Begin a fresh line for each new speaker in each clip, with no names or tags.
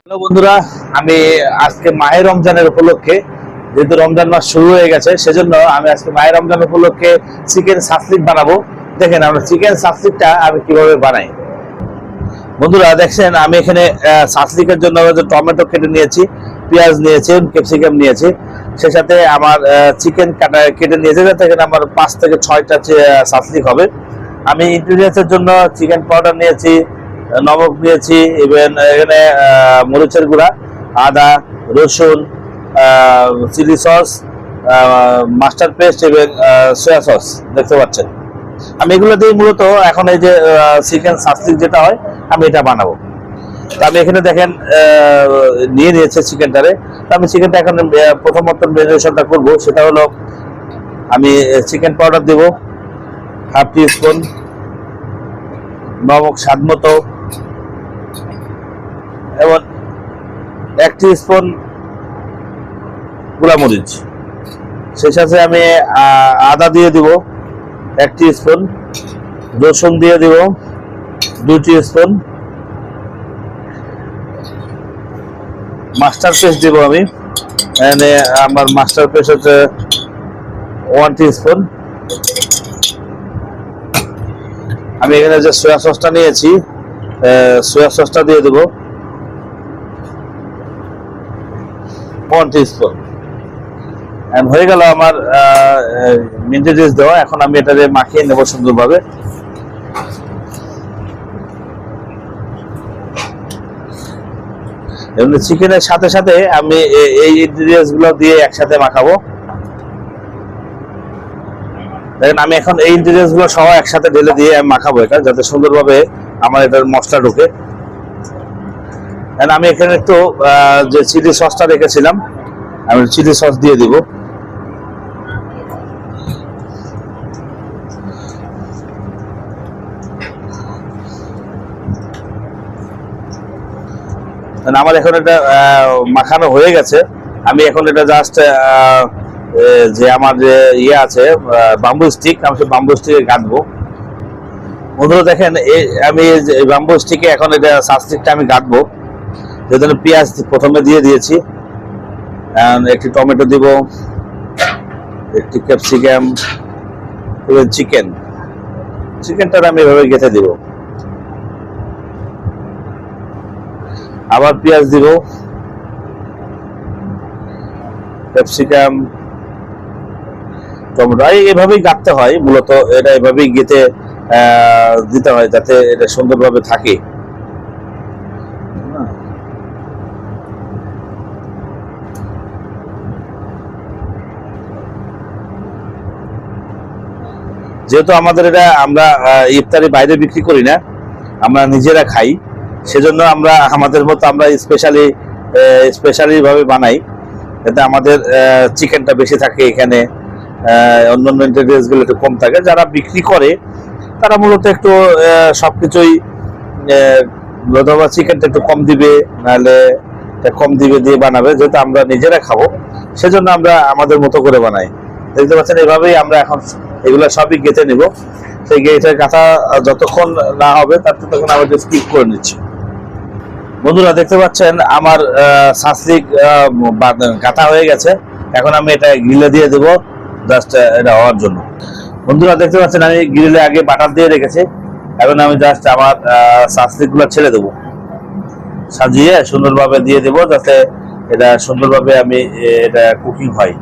Hello বন্ধুরা, আমি আজকে মাহে রমজানের উপলক্ষে, যেহেতু রমজান মাস শুরু হয়ে গেছে, সেজন্য আমি আজকে মাহে রমজান উপলক্ষে চিকেন সাসলিক বানাবো। দেখেন আমরা চিকেন সাসলিকটা আমি কিভাবে বানাই। বন্ধুরা দেখছেন, আমি এখানে সাসলিকের জন্য টমেটো কেটে নিয়েছি, পেঁয়াজ নিয়েছি, ক্যাপসিকাম নিয়েছি, সে সাথে আমার চিকেন কাটা কেটে নিয়েছি, যাতে এখানে আমার 5 থেকে 6টা সাসলিক হবে। আমি ইনগ্রিডিয়েন্টসের জন্য চিকেন পাউডার নিয়েছি, নমক নিয়েছি, ইভেন এখানে মরিচের গুঁড়া, আদা, রসুন, চিলি সস, মাস্টার্ড পেস্ট এবং সয়া সস দেখতে পাচ্ছেন। আমি এগুলো দিয়ে মূলত এখন এই যে চিকেন সাসলিক যেটা হয় আমি এটা বানাবো। তো আমি এখানে দেখেন নিয়ে নিয়েছে চিকেনটারে। তো আমি চিকেনটা এখন প্রথমত ম্যারিনেশনটা করবো, সেটা হলো আমি চিকেন পাউডার দেবো হাফ টি স্পুন, নমক স্বাদ মতো, এবং 1 স্পুন গুঁড়ামরিচ। সেই সাথে আমি আদা দিয়ে দিব 1 স্পুন, রসুন দিয়ে দিব 2 স্পুন, মাস্টার পেস্ট দিব আমি, আমার মাস্টার পেস্ট হচ্ছে 1 স্পুন। আমি এখানে যে সয়া সসটা নিয়েছি, সয়া সসটা দিয়ে দেবো 1 স্পুন। হয়ে গেল আমার ইনগ্রিডিয়েন্টস দেওয়া। এখন আমি এটাকে মাখিয়ে নেব সুন্দরভাবে। এমনি চিকেনের সাথে সাথে আমি এই ইনগ্রিডিয়েন্টস গুলো দিয়ে একসাথে মাখাবো। দেখেন আমি এখন এই ইনগ্রিডিয়েন্টস গুলো সহ একসাথে ঢেলে দিয়ে আমি মাখাবো এটা, যাতে সুন্দরভাবে আমার এটার মশলা ঢোকে। আমি এখানে একটু যে চিলি সসটা রেখেছিলাম, আমি চিলি সস দিয়ে দিব। আমার এখন এটা মাখানো হয়ে গেছে। আমি এখন এটা জাস্ট যে আমার যে ইয়ে আছে বাম্বু স্টিক, আমি সেই বাম্বু স্টিকে গাঁথবো। বন্ধুরা দেখেন আমি বাম্বু স্টিকে এখন এটা সাসলিকটা আমি গাঁথবো। সেজন্য পেঁয়াজ প্রথমে দিয়ে দিয়েছি, একটি টমেটো দিব, একটি ক্যাপসিকাম, এবং চিকেনটা আমি এভাবে গেঁথে দিব। আবার পেঁয়াজ দিব, ক্যাপসিকাম, টমেটো, এভাবেই গাঁথতে হয় মূলত। এটা এভাবেই গেঁথে দিতে হয় যাতে এটা সুন্দরভাবে থাকে। যেহেতু আমাদের এটা আমরা ইফতারি বাইরে বিক্রি করি না, আমরা নিজেরা খাই, সেজন্য আমরা আমাদের মতো আমরা স্পেশালি ভাবে বানাই, যাতে আমাদের চিকেনটা বেশি থাকে এখানে, অন্যান্য ইনগ্রিডিয়েন্টস গুলো একটু কম থাকে। যারা বিক্রি করে তারা মূলত একটু সবকিছুই অথবা চিকেনটা একটু কম দিবে, নাহলে কম দিবে দিয়ে বানাবে। যেহেতু আমরা নিজেরা খাবো, সেজন্য আমরা আমাদের মতো করে বানাই। দেখতে পাচ্ছেন এভাবেই আমরা এখন এগুলো সবই গেঁথে নিব। সেই গেঁথে গাঁথা যতক্ষণ না হবে তার ততক্ষণ আমি স্কিপ করে নিচ্ছি। বন্ধুরা দেখতে পাচ্ছেন আমার সাসলিক গাঁথা হয়ে গেছে। এখন আমি এটা গ্রিলে দিয়ে দেবো জাস্ট এটা হওয়ার জন্য। বন্ধুরা দেখতে পাচ্ছেন আমি গ্রিলে আগে বাটার দিয়ে রেখেছি। এখন আমি জাস্ট আমার সাসলিক গুলো ছেড়ে দেবো, সাজিয়ে সুন্দরভাবে দিয়ে দেবো, যাতে এটা সুন্দরভাবে আমি এটা কুকিং হয়।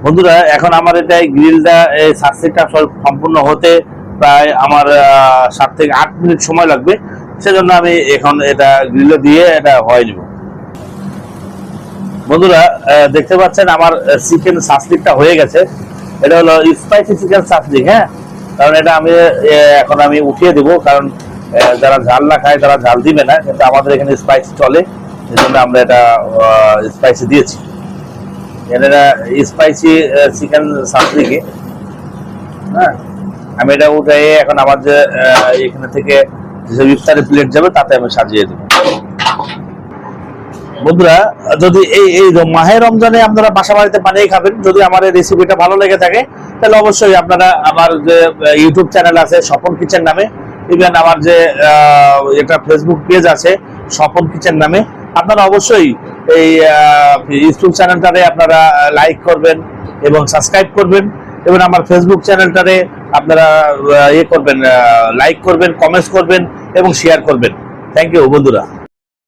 বন্ধুরা এখন আমার এটা গ্রিলটা সাসলিকটা সম্পূর্ণ হতে প্রায় আমার 7 থেকে 8 মিনিট সময় লাগবে। সেজন্য আমি এখন এটা গ্রিলে দিয়ে এটা হয়ে নিব। বন্ধুরা দেখতে পাচ্ছেন আমার চিকেন সাসলিকটা হয়ে গেছে। এটা হলো স্পাইসি চিকেন সাসলিক। হ্যাঁ, কারণ এটা আমি এখন আমি উঠিয়ে দেবো, কারণ যারা ঝাল না খায় তারা ঝাল দিবে না, কিন্তু আমাদের এখানে স্পাইসি চলে, এই জন্য আমরা এটা স্পাইসি দিয়েছি। এটা স্পাইসি চিকেন সাসলিকে। হ্যাঁ, আমি এটা উঠে এখন আমার যে এখানে থেকে যেসব ইফতারি প্লেট যাবে তাতে আমি সাজিয়ে দেবো। বন্ধুরা যদি এই মাহে রমজানে আপনারা বাসা বাড়িতে বানিয়ে খাবেন, যদি আমার এই রেসিপিটা ভালো লেগে থাকে তাহলে অবশ্যই আপনারা আমার যে ইউটিউব চ্যানেল আছে স্বপন কিচেন নামে, ইভেন আমার যে এটা ফেসবুক পেজ আছে স্বপন কিচেন নামে, আপনারা অবশ্যই এই ইউটিউব চ্যানেলটারে আপনারা লাইক করবেন এবং সাবস্ক্রাইব করবেন, এবং আমার ফেসবুক চ্যানেলটারে আপনারা লাইক করবেন, কমেন্টস করবেন এবং শেয়ার করবেন। থ্যাংক ইউ বন্ধুরা।